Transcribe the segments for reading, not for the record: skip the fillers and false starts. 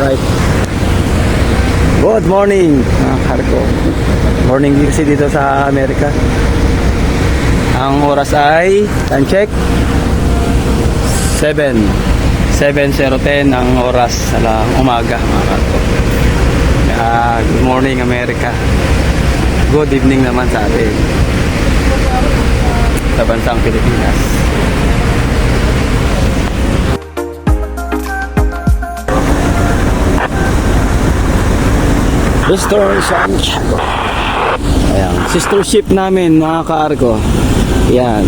Alright. Good morning mga kargo. Morning kasi dito sa Amerika. Ang oras ay, time check, 7:10 ang oras sa umaga mga kargo. Good morning Amerika. Good evening naman sa atin sa bansang Pilipinas. Mr. Santiago. Ayan, sister ship namin mga ka-argo. Yan.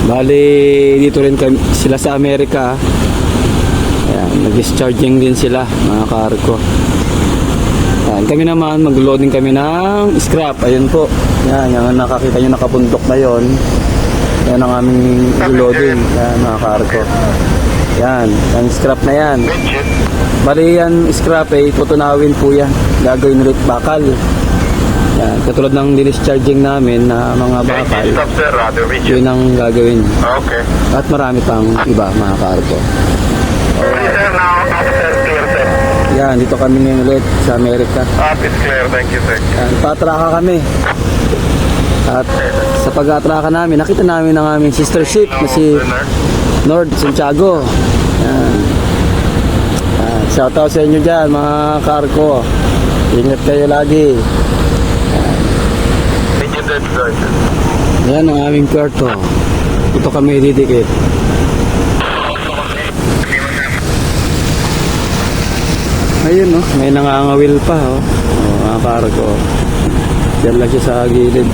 Bali dito rin kami, sila sa Amerika. Ayan, nag-discharging din sila mga ka-argo. Ayan, kami naman mag-loading kami ng scrap. Ayun po. Yan, yung nakakita nyo nakabundok na yon. Yan ang aming loading. Yan mga ka-argo. Yan, ang scrap na yan. Bali yan scrap eh, tutunawin po yan. Gagawin ulit bakal. Yan, katulad ng discharging namin na mga bakal. Yun ang gagawin. Okay. At marami pang iba mga kargo. Yan, dito kami ngayon ulit sa Amerika. It's clear, thank you, sir. Yan, patraka kami. At sa pag-atraka namin, nakita namin ang aming sister ship na si North Santiago. Yan. Shoutout sa inyo dyan mga kargo. Ingat kayo lagi. Yan ang aming kwarto. Ito kami didikit. Ayun no, may nangangawil pa mga kargo. Diyan lang siya sa gilid.